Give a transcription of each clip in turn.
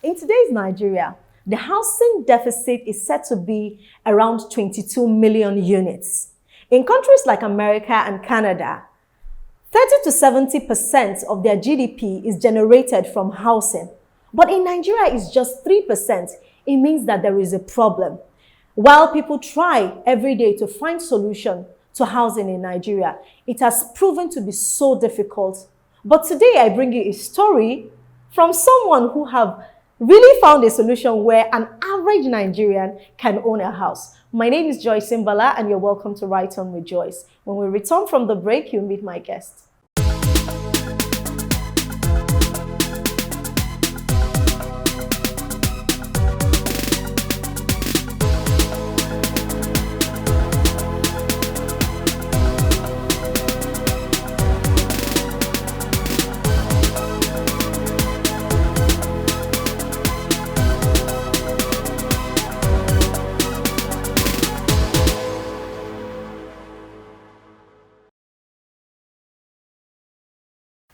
In today's Nigeria, the housing deficit is said to be around 22 million units. In countries like America and Canada, 30 to 70% of their GDP is generated from housing. But in Nigeria, it's just 3%. It means that there is a problem. While people try every day to find solution to housing in Nigeria, it has proven to be so difficult. But today I bring you a story from someone who have really found a solution where an average Nigerian can own a house. My name is Joyce, and you're welcome to Rightturn with Joyce. When we return from the break, you'll meet my guest.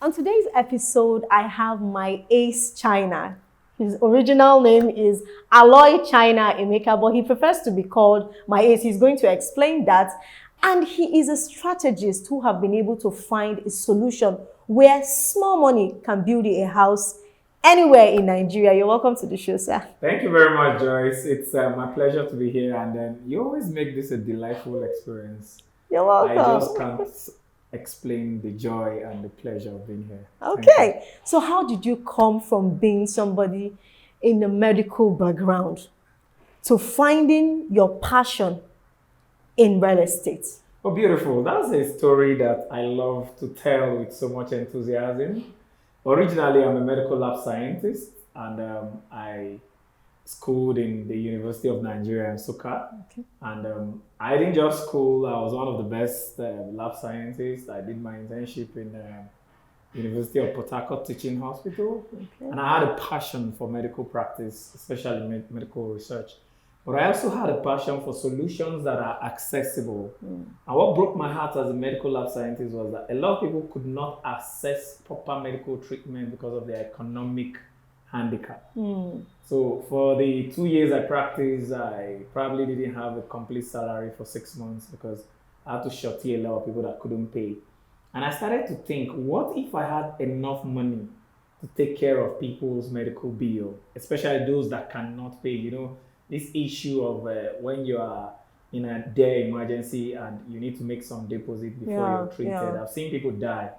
On today's episode, I have my ace China. His original name is Aloy China Emeka, but he prefers to be called my ace. He's going to explain that. And he is a strategist who have been able to find a solution where small money can build a house anywhere in Nigeria. You're welcome to the show, sir. Thank you very much, Joyce. It's my pleasure to be here. And you always make this a delightful experience. You're welcome. I just can't explain the joy and the pleasure of being here. Okay, so how did you come from being somebody in a medical background to finding your passion in real estate? Oh, beautiful. That's a story that I love to tell with so much enthusiasm. Originally, I'm a medical lab scientist, and I schooled in the University of Nigeria in Nsukka. Okay. And I didn't just school, I was one of the best lab scientists. I did my internship in University of Port Harcourt Teaching Hospital. Okay. And I had a passion for medical practice, especially medical research. But I also had a passion for solutions that are accessible. And what broke my heart as a medical lab scientist was that a lot of people could not access proper medical treatment because of their economic handicap. So for the 2 years I practiced, I probably didn't have a complete salary for 6 months because I had to shorty a lot of people that couldn't pay. And I started to think, what if I had enough money to take care of people's medical bill, especially those that cannot pay? You know, this issue of when you are in a dire emergency and you need to make some deposit before you're treated. I've seen people die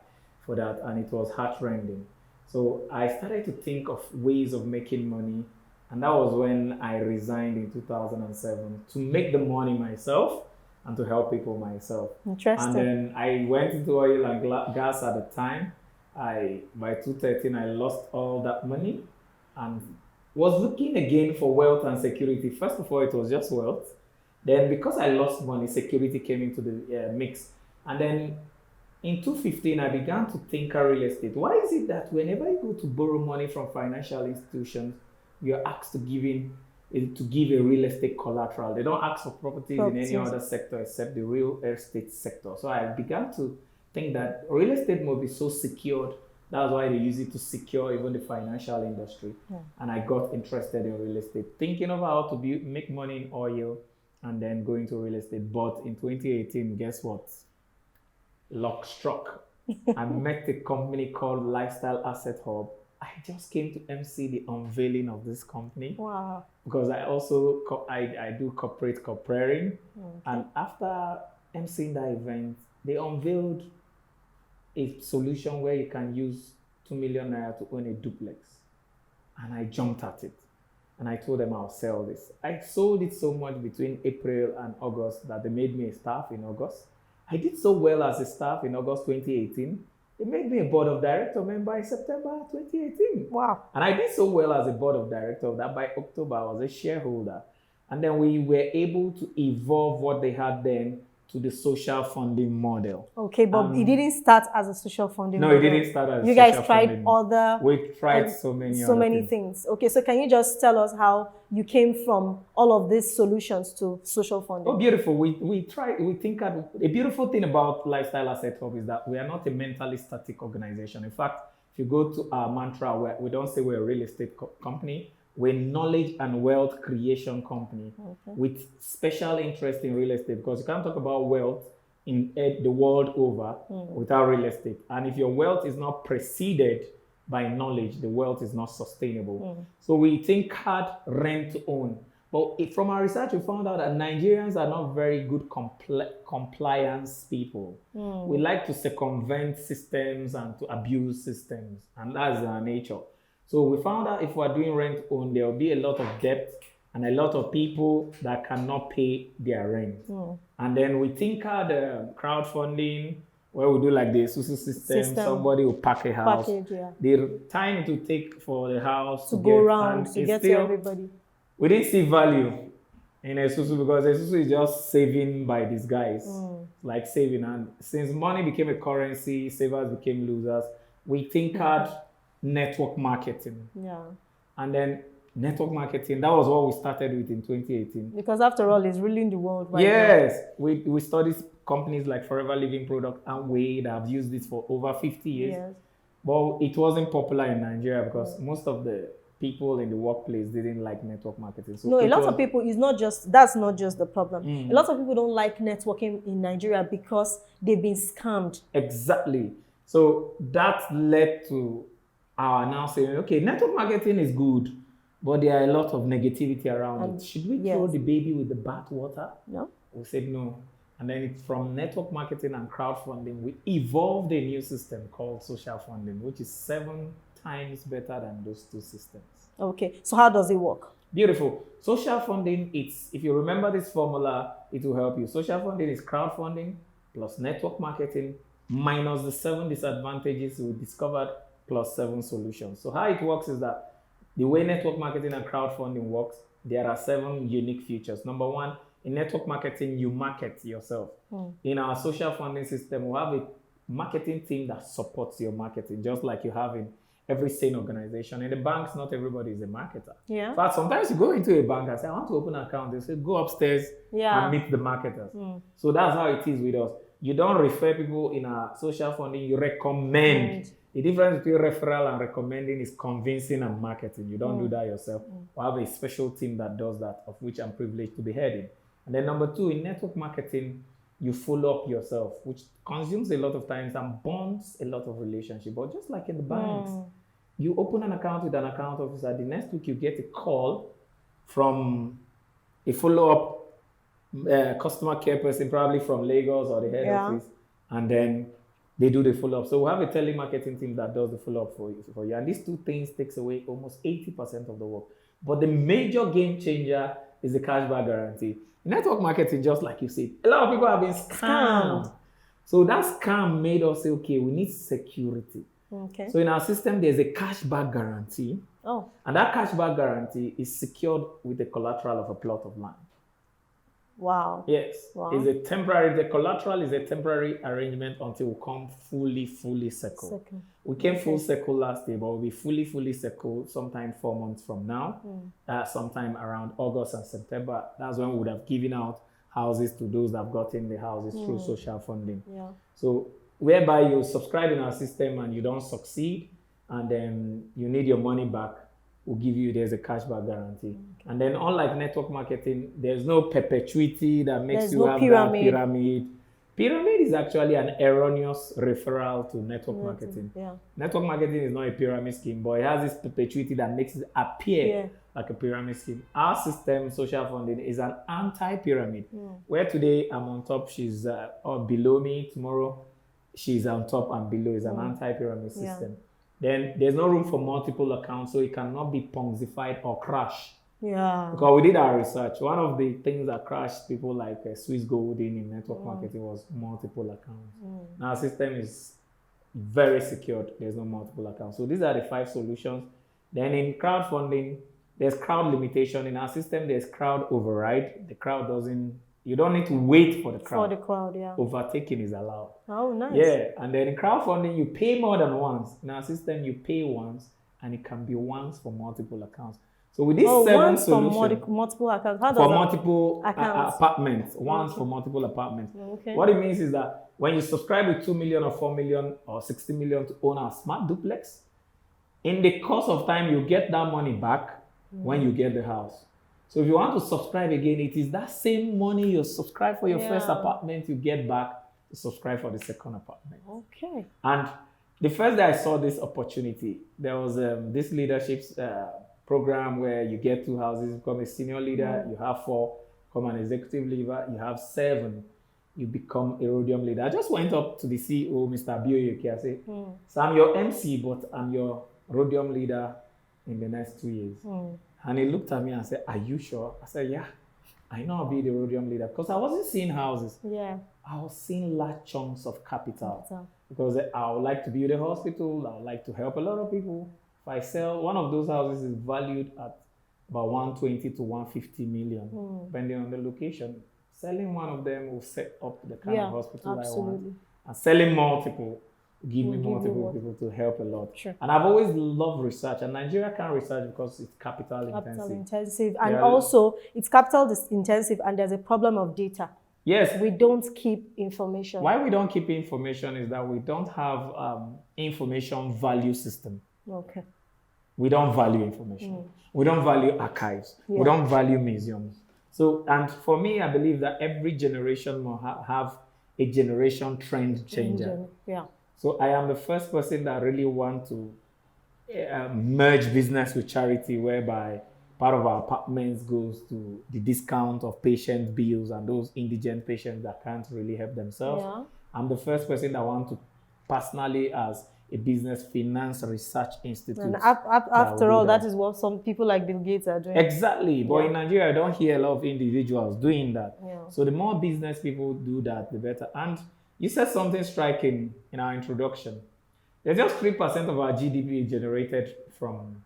for that, and it was heart-rending. So I started to think of ways of making money, and that was when I resigned in 2007 to make the money myself and to help people myself. Interesting. And then I went into oil and gas at the time. By 2013, I lost all that money and was looking again for wealth and security. First of all, it was just wealth. Then because I lost money, security came into the mix. And then in 2015, I began to tinker real estate. Why is it that whenever you go to borrow money from financial institutions, you're asked to give a real estate collateral? They don't ask for properties in any other sector except the real estate sector. So I began to think that real estate must be so secured. That's why they use it to secure even the financial industry. And I got interested in real estate, thinking of how to make money in oil and then going to real estate. But in 2018, guess what? Luck struck. I met a company called Lifestyle Asset Hub. I just came to MC the unveiling of this company. Wow. Because I also I do corporate co-preparing. And after MCing that event, they unveiled a solution where you can use 2 million Naira to own a duplex. And I jumped at it. And I told them I'll sell this. I sold it so much between April and August that they made me a staff in August. I did so well as a staff in August 2018. They made me a board of director member in September 2018. Wow. And I did so well as a board of director that by October I was a shareholder. And then we were able to evolve what they had then to the social funding model. Okay, but it didn't start as a social funding model. No, it didn't start as you social guys tried funding. We tried so many things. Okay, so can you just tell us how you came from all of these solutions to social funding? Oh, beautiful. We think a beautiful thing about Lifestyle Asset Hub is that we are not a mentally static organization. In fact, if you go to our mantra, we don't say we're a real estate company. we're knowledge and wealth creation company with special interest in real estate, because you can't talk about wealth in the world over without real estate. And if your wealth is not preceded by knowledge, the wealth is not sustainable. So we think hard rent to own. But from our research, we found out that Nigerians are not very good compliance people. We like to circumvent systems and to abuse systems, and that's our nature. So we found out if we're doing rent to own, there will be a lot of debt and a lot of people that cannot pay their rent. And then we think hard crowdfunding, where we do like the SUSU system, somebody will pack a house. The time it will take for the house to go around, to get to everybody. We didn't see value in SUSU because SUSU is just saving by these guys, like saving. And since money became a currency, savers became losers, we think hard network marketing. And then network marketing, that was what we started with in 2018. Because after all, it's ruling the world right now. We studied companies like Forever Living Product and Way that have used this for over 50 years. But it wasn't popular in Nigeria because most of the people in the workplace didn't like network marketing. So a lot of people, that's not just the problem. A lot of people don't like networking in Nigeria because they've been scammed. Exactly. So that led to our now saying, okay, network marketing is good, but there are a lot of negativity around it. Should we throw the baby with the bathwater? No. We said no. And then from network marketing and crowdfunding, we evolved a new system called social funding, which is 7 times better than those two systems. Okay, so how does it work? Beautiful. Social funding, if you remember this formula, it will help you. Social funding is crowdfunding plus network marketing minus the 7 disadvantages we discovered plus 7 solutions. So how it works is that the way network marketing and crowdfunding works, there are 7 unique features. Number 1, in network marketing, you market yourself. In our social funding system, we have a marketing team that supports your marketing, just like you have in every sane organization. In the banks, not everybody is a marketer. In fact, sometimes you go into a bank and say, I want to open an account. They say, go upstairs and meet the marketers. So that's how it is with us. You don't refer people in our social funding, you recommend. The difference between referral and recommending is convincing and marketing. You don't do that yourself. We have a special team that does that, of which I'm privileged to be heading. And then number 2, in network marketing, you follow up yourself, which consumes a lot of times and bonds a lot of relationship. But just like in the banks, you open an account with an account officer, the next week you get a call from a follow-up customer care person, probably from Lagos or the head office, and then they do the follow-up. So we have a telemarketing team that does the follow-up for you. And these 2 things takes away almost 80% of the work. But the major game changer is the cashback guarantee. Network marketing, just like you said, a lot of people have been scammed. So that scam made us say, okay, we need security. So in our system, there's a cashback guarantee. And that cashback guarantee is secured with the collateral of a plot of land. Wow. Yes. It's a temporary, the collateral is a temporary arrangement until we come fully circle. We came full circle last year, but we'll be fully circle sometime 4 months from now, sometime around August and September. That's when we would have given out houses to those that have gotten the houses through social funding. So whereby you subscribe in our system and you don't succeed, and then you need your money back, we'll give you, there's a cashback guarantee. And then unlike network marketing, there's no perpetuity that makes you have that pyramid. Pyramid is actually an erroneous referral to network marketing. Network marketing is not a pyramid scheme, but it has this perpetuity that makes it appear like a pyramid scheme. Our system, social funding, is an anti-pyramid, where today I'm on top, she's below me, tomorrow she's on top and below. Is an anti-pyramid system. Then there's no room for multiple accounts, so it cannot be ponzified or crash. Because we did our research. One of the things that crashed people like Swiss Gold in network marketing was multiple accounts. Now our system is very secured. There's no multiple accounts. So these are the 5 solutions. Then in crowdfunding, there's crowd limitation. In our system, there's crowd override. The crowd doesn't, you don't need to wait for the crowd. Overtaking is allowed. Oh, nice. And then in crowdfunding, you pay more than once. In our system, you pay once, and it can be once for multiple accounts. So with these 7 solutions, for multiple accounts. How does for multiple apartments, once for multiple apartments. What it means is that when you subscribe with 2 million or 4 million or 60 million to own a smart duplex, in the course of time, you get that money back when you get the house. So if you want to subscribe again, it is that same money you subscribe for your first apartment, you get back to subscribe for the second apartment. Okay. And the first day I saw this opportunity, there was this leadership program where you get 2 houses, become a senior leader, you have 4, become an executive leader, you have 7, you become a rhodium leader. I just went up to the CEO, Mr. Bioyoke, I said, so I'm your MC, but I'm your rhodium leader in the next 2 years. And he looked at me and said, are you sure? I said, yeah, I know I'll be the rhodium leader. Because I wasn't seeing houses. Yeah. I was seeing large chunks of capital. Because I would like to build a hospital. I would like to help a lot of people. If I sell, one of those houses is valued at about 120 to 150 million, depending on the location. Selling one of them will set up the kind of hospital I want. And selling multiple give me multiple people to help a lot. Sure. And I've always loved research, and Nigeria can't research because it's capital intensive. And also it's capital intensive, and there's a problem of data. Yes. We don't keep information. Why we don't keep information is that we don't have information value system. Okay. We don't value information. We don't value archives. We don't value museums. So, and for me, I believe that every generation will have a generation trend changer. Yeah. So I am the first person that really want to merge business with charity, whereby part of our apartments goes to the discount of patient bills and those indigent patients that can't really help themselves. Yeah. I'm the first person that want to personally, as a business, finance research institute. And after all, that is what some people like Bill Gates are doing. Exactly. But in Nigeria, I don't hear a lot of individuals doing that. Yeah. So the more business people do that, the better. And you said something striking in our introduction. There's just 3% of our GDP generated from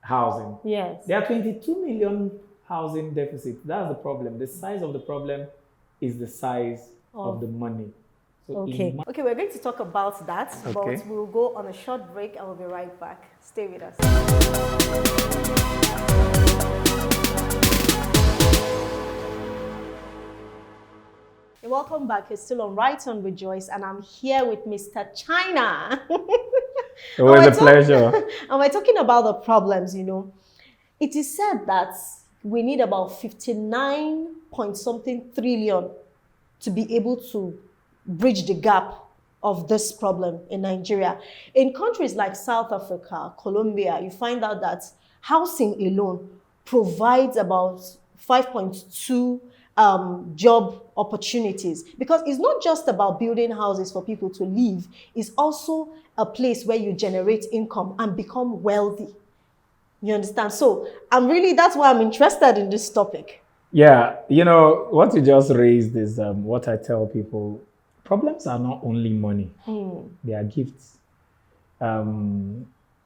housing. Yes. There are 22 million housing deficit. That's the problem. The size of the problem is the size of the money. So okay, we're going to talk about that, but we'll go on a short break and we'll be right back. Stay with us. Welcome back. It's still on Rightturn with Joyce, and I'm here with Mr. China. It was a pleasure. And we're talking about the problems, you know. It is said that we need about 59 point something trillion to be able to bridge the gap of this problem in Nigeria. In countries like South Africa, Colombia, you find out that housing alone provides about 5.2 job opportunities, because it's not just about building houses for people to live, it's also a place where you generate income and become wealthy. You understand? So that's why I'm interested in this topic. Yeah, you know, what you just raised is what I tell people. Problems are not only money, they are gifts.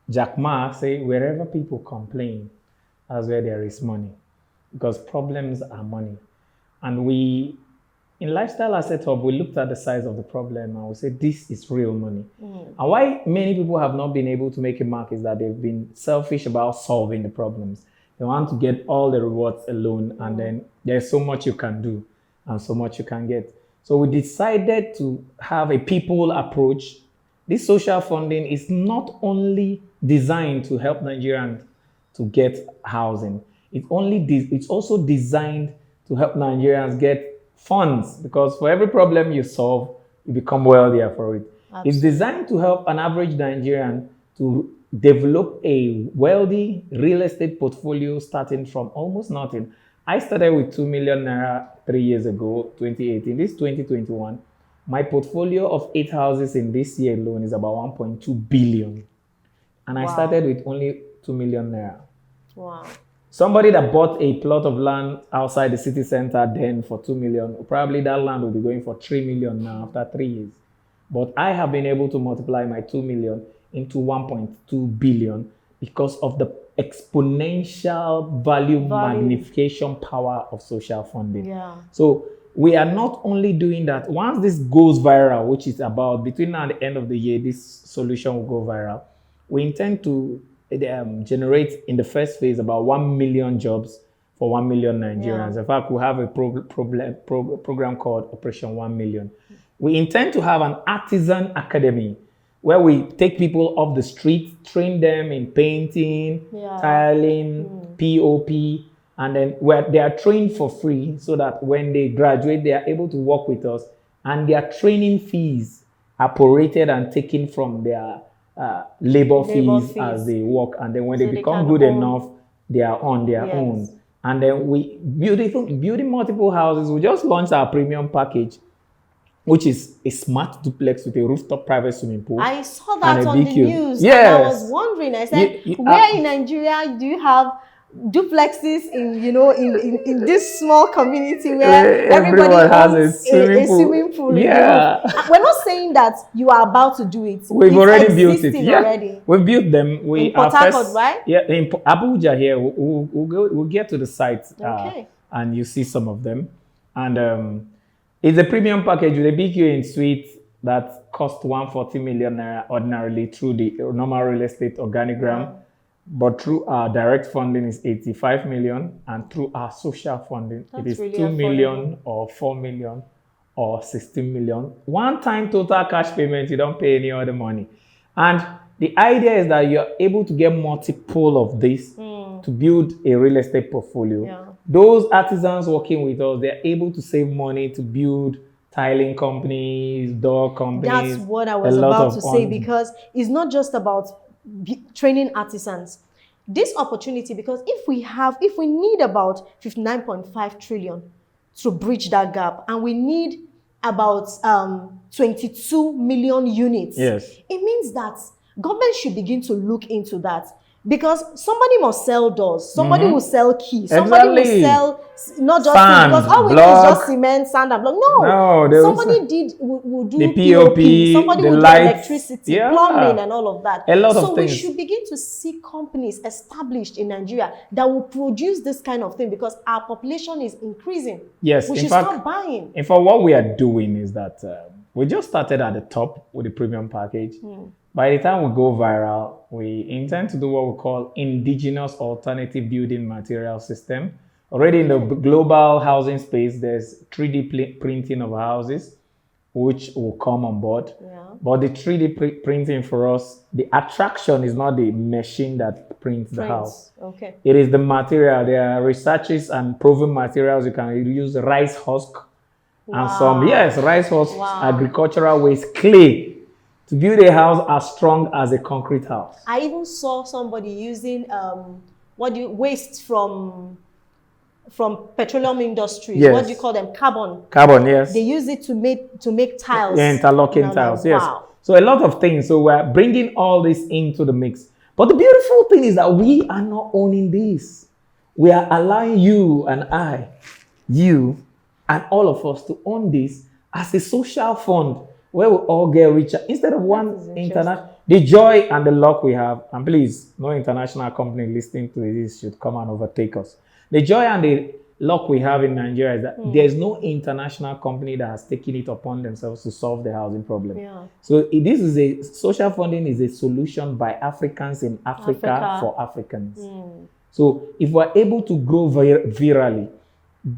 Jack Ma say, wherever people complain, that's where there is money, because problems are money. And we, in Lifestyle Asset Hub, we looked at the size of the problem and we said, this is real money. And why many people have not been able to make a mark is that they've been selfish about solving the problems. They want to get all the rewards alone, and then there's so much you can do and so much you can get. So we decided to have a people approach. This social funding is not only designed to help Nigerians to get housing. It's also designed to help Nigerians get funds, because for every problem you solve, you become wealthier for it. Absolutely. It's designed to help an average Nigerian to develop a wealthy real estate portfolio starting from almost nothing. I started with 2 million Naira 3 years ago, 2018. This is 2021. My portfolio of 8 houses in this year alone is about 1.2 billion. And I started with only 2 million Naira. Wow. Somebody that bought a plot of land outside the city center then for 2 million, probably that land will be going for 3 million now after 3 years. But I have been able to multiply my 2 million into 1.2 billion because of the exponential value magnification power of social funding. Yeah. So we are not only doing that. Once this goes viral, which is about between now and the end of the year, this solution will go viral. We intend to generate in the first phase about 1 million jobs for 1 million Nigerians. Yeah. In fact, we have a program called Operation 1 Million. We intend to have an artisan academy where we take people off the street, train them in painting, tiling, POP, and then where they are trained for free so that when they graduate, they are able to work with us, and their training fees are prorated and taken from their labor fees as they work, and then when they become good enough, they are on their own. And then we building multiple houses. We just launched our premium package, which is a smart duplex with a rooftop private swimming pool. I saw that on the news. Yes. And I was wondering. I said, where in Nigeria do you have duplexes in this small community where everybody has a swimming pool? Yeah. We're not saying that you are about to do it. We've already built it. Already. We've built them. In Port Harcourt, right? Yeah, in Abuja here. We'll get to the site and you see some of them. And it's a premium package with a BQ in suite that costs 140 million naira ordinarily through the normal real estate organigram. But through our direct funding is 85 million, and through our social funding, it is really 2 million or 4 million or 16 million. One-time total cash payment, you don't pay any other money. And the idea is that you're able to get multiple of this to build a real estate portfolio. Yeah. Those artisans working with us, they're able to save money to build tiling companies, door companies. That's what I was about to say, because it's not just about training artisans. This opportunity, because if we need about 59.5 trillion to bridge that gap, and we need about 22 million units, it means that government should begin to look into that. Because somebody must sell doors, somebody will sell keys, somebody will sell not just sand, because all we do is just cement, sand, and block. No, somebody will do the POP, somebody will do electricity, plumbing, and all of that. A lot of things. So we should begin to see companies established in Nigeria that will produce this kind of thing, because our population is increasing. Yes, we should start buying. In fact, what we are doing is that we just started at the top with the premium package. By the time we go viral, we intend to do what we call indigenous alternative building material system. Already in the global housing space, there's 3D printing of houses, which will come on board. But the 3D printing for us, the attraction is not the machine that prints the house. It is the material. There are researches and proven materials. You can use rice husk and some, rice husk, agricultural waste, clay, to build a house as strong as a concrete house. I even saw somebody using waste from petroleum industry. What do you call them? Carbon, yes. They use it to make tiles. Yeah, interlocking tiles, yes. Wow. So a lot of things. So we're bringing all this into the mix. But the beautiful thing is that we are not owning this. We are allowing you and all of us to own this as a social fund, where we all get richer instead of one international. The joy and the luck we have, and please, no international company listening to this should come and overtake us. The joy and the luck we have in Nigeria is that there's no international company that has taken it upon themselves to solve the housing problem. So this is a social funding is a solution by Africans in Africa. For Africans. So if we're able to grow virally,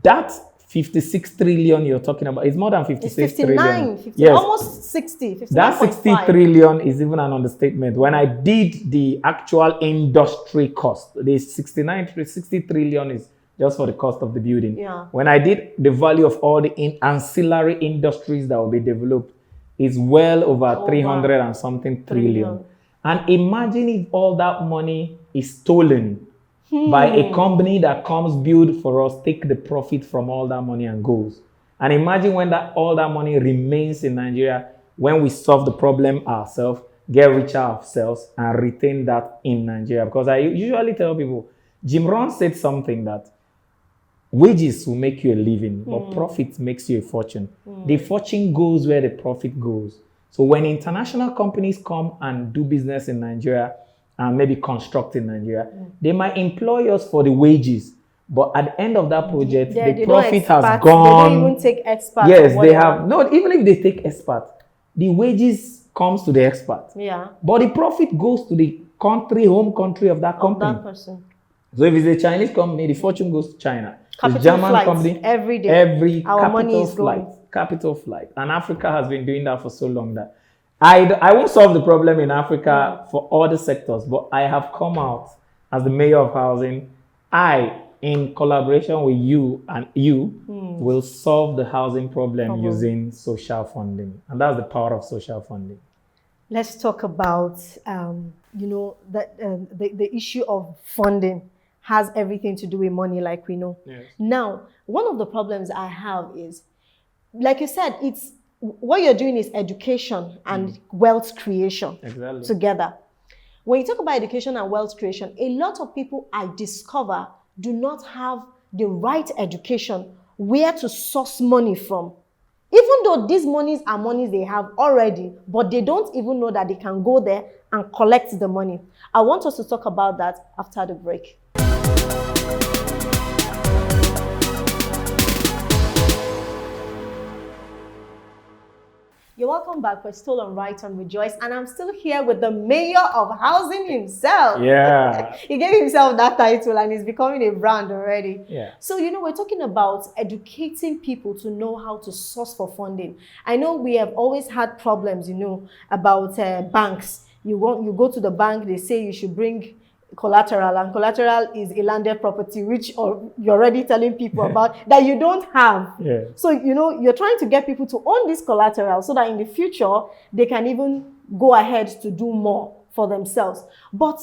that 56 trillion you're talking about, it's more than 56 trillion. Yes. Almost 60. That 60 trillion is even an understatement. When I did the actual industry cost, the 60 trillion is just for the cost of the building. When I did the value of all the ancillary industries that will be developed, it's well over 300 and something trillion. And imagine if all that money is stolen by a company that comes build for us, take the profit from all that money and goes. And imagine when all that money remains in Nigeria, when we solve the problem ourselves, get richer ourselves, and retain that in Nigeria. Because I usually tell people, Jim Rohn said something that wages will make you a living, but profit makes you a fortune. The fortune goes where the profit goes. So when international companies come and do business in Nigeria, and maybe construct in Nigeria, they might employ us for the wages, but at the end of that project, the profit has gone. They don't even take experts. Yes, they have. No, even if they take experts, the wages comes to the expert. But the profit goes to the home country of that company. That person. So if it's a Chinese company, the fortune goes to China. Capital the German flight, company, every day. Our money is capital flight. And Africa has been doing that for so long that I won't solve the problem in Africa for all the sectors, but I have come out as the mayor of housing. I, in collaboration with you and you, will solve the housing problem using social funding. And that's the power of social funding. Let's talk about, the issue of funding has everything to do with money, like we know. Yes. Now, one of the problems I have is, like you said, it's what you're doing is education and wealth creation together. When you talk about education and wealth creation, a lot of people I discover do not have the right education where to source money from. Even though these monies are monies they have already, but they don't even know that they can go there and collect the money. I want us to talk about that after the break. You're welcome back. We're still on Rightturn with Joyce, and I'm still here with the mayor of housing himself. Yeah. He gave himself that title and he's becoming a brand already. Yeah. So, we're talking about educating people to know how to source for funding. I know we have always had problems, about banks. You go to the bank, they say you should bring collateral, and collateral is a landed property, which you're already telling people about that you don't have. Yeah. So, you're trying to get people to own this collateral so that in the future, they can even go ahead to do more for themselves. But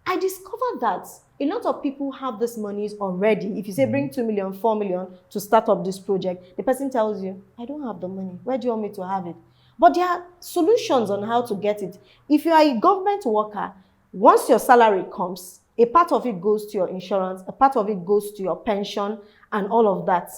I discovered that a lot of people have these monies already. If you say bring 2 million, 4 million to start up this project, the person tells you, I don't have the money. Where do you want me to have it? But there are solutions on how to get it. If you are a government worker, once your salary comes, a part of it goes to your insurance, a part of it goes to your pension and all of that.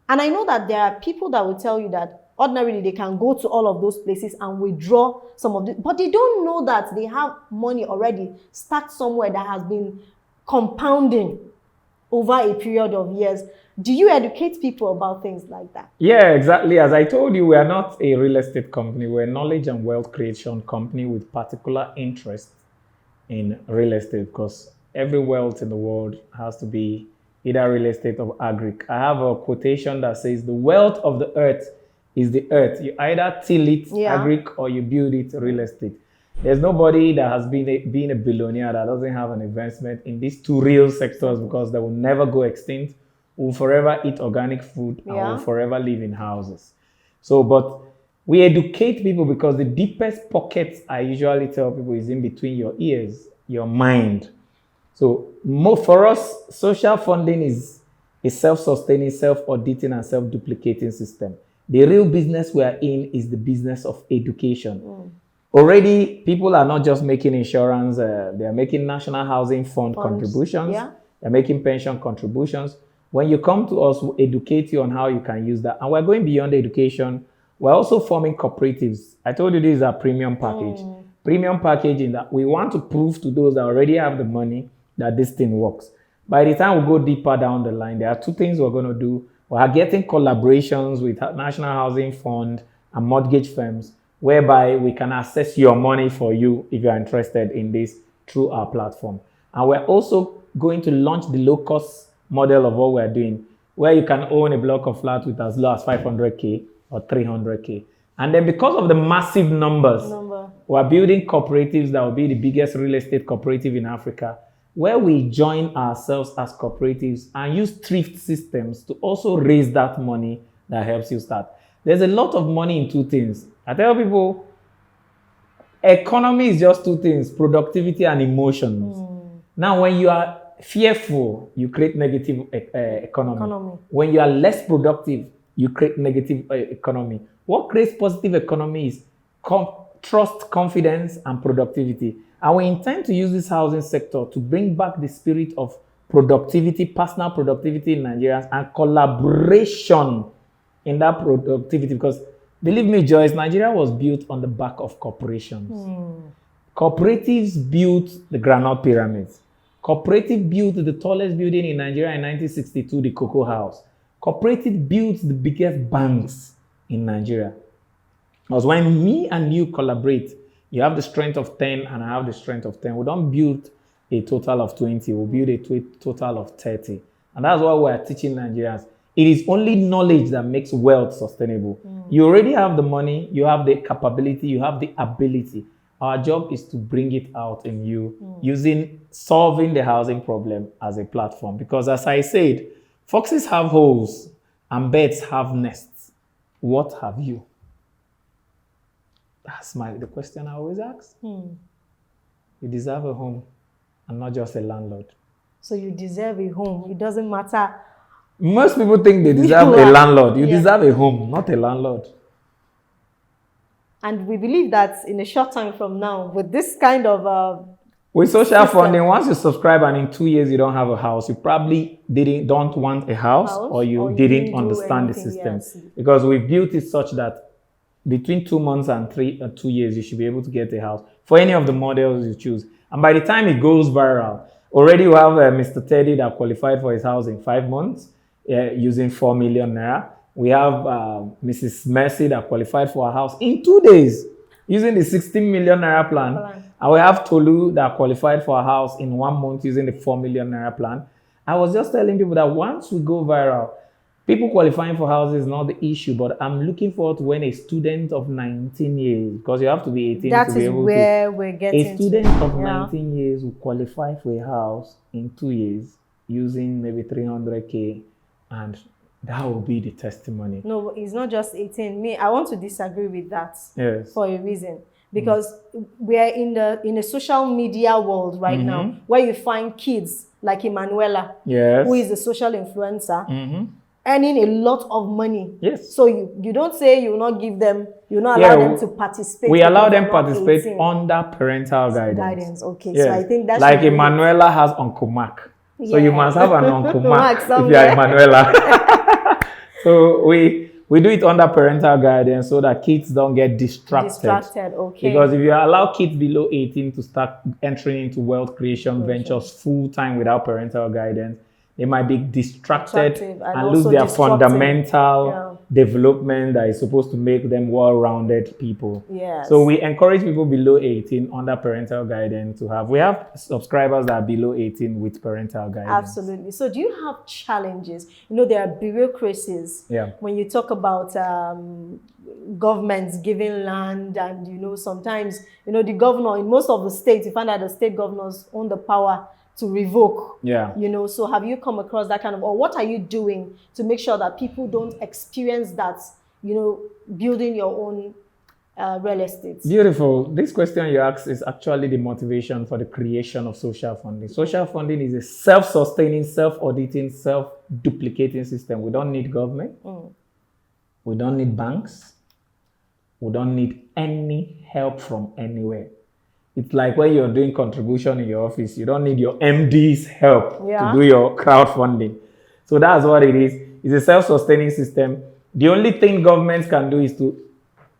And I know that there are people that will tell you that ordinarily they can go to all of those places and withdraw some of it, but they don't know that they have money already stacked somewhere that has been compounding over a period of years. Do you educate people about things like that? Yeah, exactly. As I told you, we are not a real estate company. We're a knowledge and wealth creation company with particular interest in real estate, because every wealth in the world has to be either real estate or agric. I have a quotation that says the wealth of the earth is the earth. You either till it agric or you build it real estate. There's nobody that has been a billionaire that doesn't have an investment in these two real sectors, because they will never go extinct. We'll forever eat organic food and will forever live in houses. So, but we educate people because the deepest pockets, I usually tell people, is in between your ears, your mind. So for us, social funding is a self-sustaining, self-auditing, and self-duplicating system. The real business we are in is the business of education. Already, people are not just making insurance, they are making National Housing Fund contributions, they're making pension contributions. When you come to us, we'll educate you on how you can use that. And we're going beyond education. We're also forming cooperatives. I told you this is a premium package. Premium package in that we want to prove to those that already have the money that this thing works. By the time we go deeper down the line, there are two things we're going to do. We are getting collaborations with National Housing Fund and mortgage firms, whereby we can access your money for you if you're interested in this through our platform. And we're also going to launch the low-cost model of what we're doing, where you can own a block of flats with as low as 500K or 300K. And then because of the massive numbers, we're building cooperatives that will be the biggest real estate cooperative in Africa, where we join ourselves as cooperatives and use thrift systems to also raise that money that helps you start. There's a lot of money in two things. I tell people, economy is just two things: productivity and emotions. Now, when you are fearful, you create negative economy. When you are less productive, you create negative economy. What creates positive economy is trust, confidence, and productivity. And we intend to use this housing sector to bring back the spirit of productivity, personal productivity in Nigerians, and collaboration in that productivity. Because believe me, Joyce, Nigeria was built on the back of corporations. Cooperatives built the Granite Pyramids. Cooperative built the tallest building in Nigeria in 1962, the Cocoa House. Cooperative built the biggest banks in Nigeria. Because when me and you collaborate, you have the strength of 10 and I have the strength of 10. We don't build a total of 20, we build a total of 30. And that's what we're teaching Nigerians. It is only knowledge that makes wealth sustainable. You already have the money, you have the capability, you have the ability. Our job is to bring it out in you using solving the housing problem as a platform. Because as I said, foxes have holes and birds have nests. What have you? That's the question I always ask. You deserve a home and not just a landlord. So you deserve a home. It doesn't matter. Most people think they deserve a landlord. You deserve a home, not a landlord. And we believe that in a short time from now, with this kind of with social funding, once you subscribe and in 2 years you don't have a house, you probably don't want a house or you didn't understand the system. Yes. Because we built it such that between 2 months and 2 years, you should be able to get a house for any of the models you choose. And by the time it goes viral, already you have Mr. Teddy that qualified for his house in 5 months using 4 million Naira. We have Mrs. Mercy that qualified for a house in 2 days using the 16 million Naira plan. And we have Tolu that qualified for a house in 1 month using the 4 million Naira plan. I was just telling people that once we go viral, people qualifying for houses is not the issue, but I'm looking forward to when a student of 19 years, because you have to be 18 to be able to. That is where we're getting a student of 19 years will qualify for a house in 2 years using maybe 300K, and that will be the testimony. No, it's not just 18. I want to disagree with that. Yes. For a reason. Because we are in a social media world right now where you find kids like Emanuela, who is a social influencer, earning a lot of money. Yes. So you don't say you will not give them, you will not allow them to participate. We allow them participate under parental guidance. Okay. Yes. So I think that's like Emanuela has Uncle Mark. So you must have an Uncle Mark if you are Emanuela. So we do it under parental guidance so that kids don't get distracted. Okay. Because if you allow kids below 18 to start entering into wealth creation ventures full-time without parental guidance, they might be distracted and lose their fundamental development that is supposed to make them well-rounded people. Yes. So we encourage people below 18 under parental guidance to have. We have subscribers that are below 18 with parental guidance. Absolutely. So do you have challenges? You know, there are bureaucracies. Yeah. When you talk about governments giving land, and, you know, sometimes, you know, the governor in most of the states, you find that the state governors own the power to revoke. Yeah. You know, so have you come across that kind of, or what are you doing to make sure that people don't experience that, you know, building your own real estate? Beautiful. This question you asked is actually the motivation for the creation of social funding. Social funding is a self-sustaining, self-auditing, self-duplicating system. We don't need government. We don't need banks. We don't need any help from anywhere. It's like when you're doing contribution in your office, you don't need your MD's help to do your crowdfunding. So that's what it is. It's a self-sustaining system. The only thing governments can do is to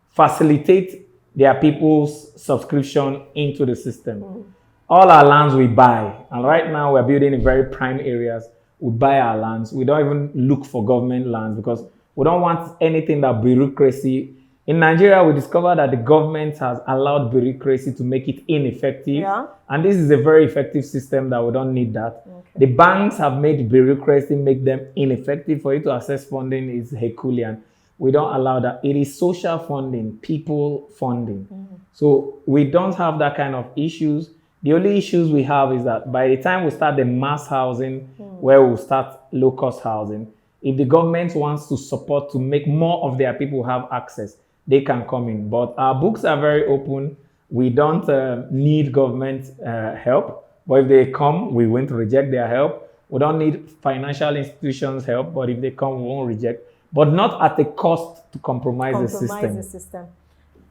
facilitate their people's subscription into the system. All our lands we buy. And right now we're building in very prime areas. We buy our lands. We don't even look for government lands because we don't want anything that bureaucracy. In Nigeria, we discovered that the government has allowed bureaucracy to make it ineffective. Yeah. And this is a very effective system that we don't need that. Okay. The banks have made bureaucracy make them ineffective. For you to access funding is Herculean. We don't allow that. It is social funding, people funding. So we don't have that kind of issues. The only issues we have is that by the time we start the mass housing, where we'll start low-cost housing, if the government wants to support to make more of their people have access, they can come in. But our books are very open. We don't need government help. But if they come, we won't reject their help. We don't need financial institutions' help. But if they come, we won't reject. But not at a cost to compromise the system.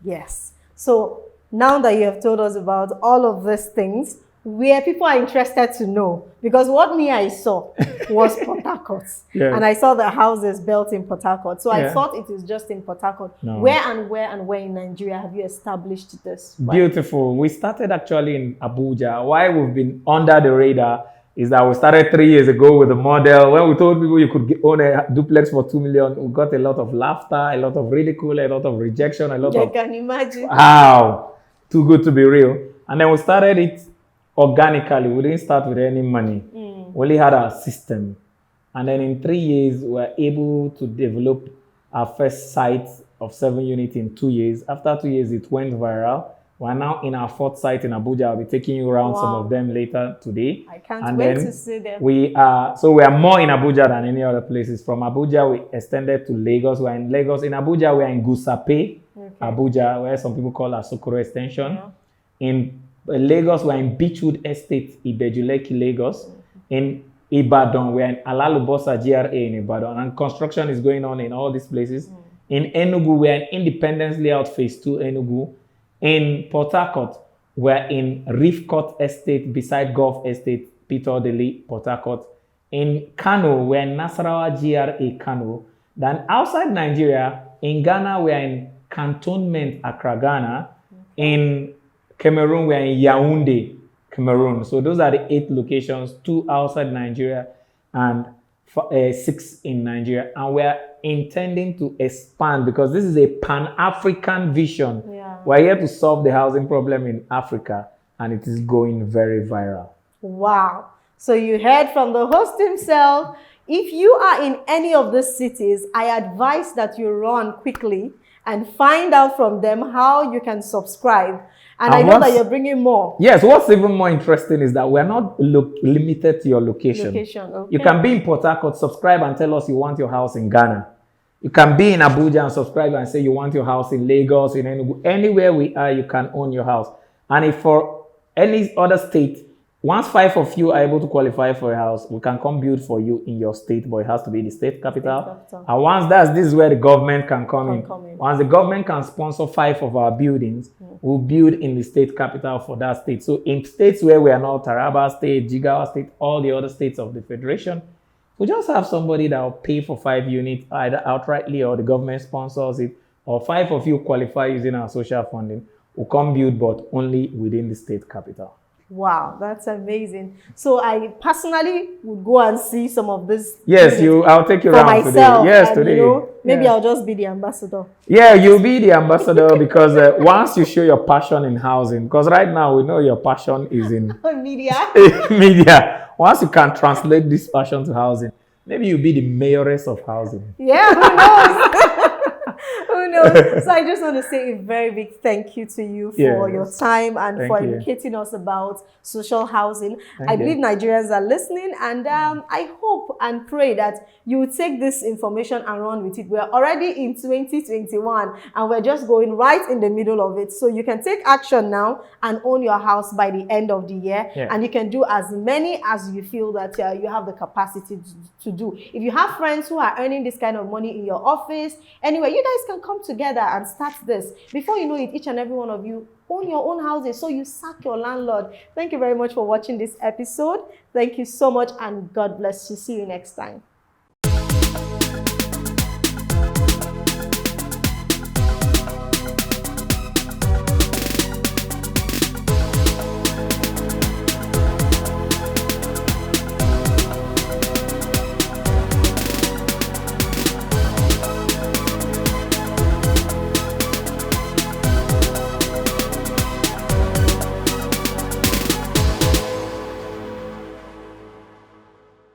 Yes. So now that you have told us about all of these things, where people are interested to know, because what I saw was Port Harcourt, and I saw the houses built in Port Harcourt. So I thought it is just in Port Harcourt. No. Where in Nigeria have you established this? Beautiful. We started actually in Abuja. Why we've been under the radar is that we started 3 years ago with a model. When we told people you could own a duplex for 2 million, we got a lot of laughter, a lot of ridicule, a lot of rejection, a lot of... I can imagine. Wow. Too good to be real. And then we started it organically. We didn't start with any money. We only had our system. And then in 3 years, we were able to develop our first site of 7 units in 2 years. After 2 years, it went viral. We're now in our 4th site in Abuja. I'll be taking you around some of them later today. I can't wait to see them. We are more in Abuja than any other places. From Abuja, we extended to Lagos. We're in Lagos. In Abuja, we're in Gusape, Abuja, where some people call Asokoro Extension. In Lagos, we're in Beachwood Estate, Ibejuleki, Lagos. In Ibadan, we're in Alalubosa GRA in Ibadan. And construction is going on in all these places. In Enugu, we're in Independence Layout Phase 2, Enugu. In Port Harcourt, we're in Reef Court Estate beside Golf Estate, Peter Deli, Port Harcourt. In Kano, we're in Nasarawa GRA, Kano. Then outside Nigeria, in Ghana, we're in Cantonment, Accra, Ghana. In Cameroon, we're in Yaoundé, Cameroon. So those are the 8 locations, 2 outside Nigeria and 6 in Nigeria. And we're intending to expand because this is a Pan-African vision. We're here to solve the housing problem in Africa, and it is going very viral. Wow. So you heard from the host himself. If you are in any of these cities, I advise that you run quickly and find out from them how you can subscribe. And I know that you're bringing more. Yes, what's even more interesting is that we're not limited to your location. You can be in Port Harcourt, subscribe and tell us you want your house in Ghana. You can be in Abuja and subscribe and say you want your house in Lagos, in Enugu. Anywhere we are, you can own your house. And if for any other state, once 5 of you are able to qualify for a house, we can come build for you in your state, but it has to be the state capital. And once this is where the government can come in. Once the government can sponsor 5 of our buildings, we'll build in the state capital for that state. So in states where we are not, Taraba State, Jigawa State, all the other states of the Federation, we just have somebody that will pay for 5 units either outrightly or the government sponsors it, or 5 of you qualify using our social funding. We'll come build, but only within the state capital. Wow, that's amazing. So I personally would go and see some of this. Yes, I'll take you around today. Yes, and, today. Maybe I'll just be the ambassador. Yeah, you'll be the ambassador because once you show your passion in housing, because right now we know your passion is in media. Media. Once you can translate this passion to housing, maybe you'll be the mayoress of housing. Yeah, who knows? Who knows? So I just want to say a very big thank you to you for your time and for educating us about social housing. I believe Nigerians are listening, and I hope and pray that you will take this information and run with it. We're already in 2021 and we're just going right in the middle of it. So you can take action now and own your house by the end of the year. And you can do as many as you feel that you have the capacity to do. If you have friends who are earning this kind of money in your office, anyway, you guys can come together and start this. Before you know it, each and every one of you own your own houses, so you sack your landlord. Thank you very much for watching this episode. Thank you so much, and God bless you. See you next time.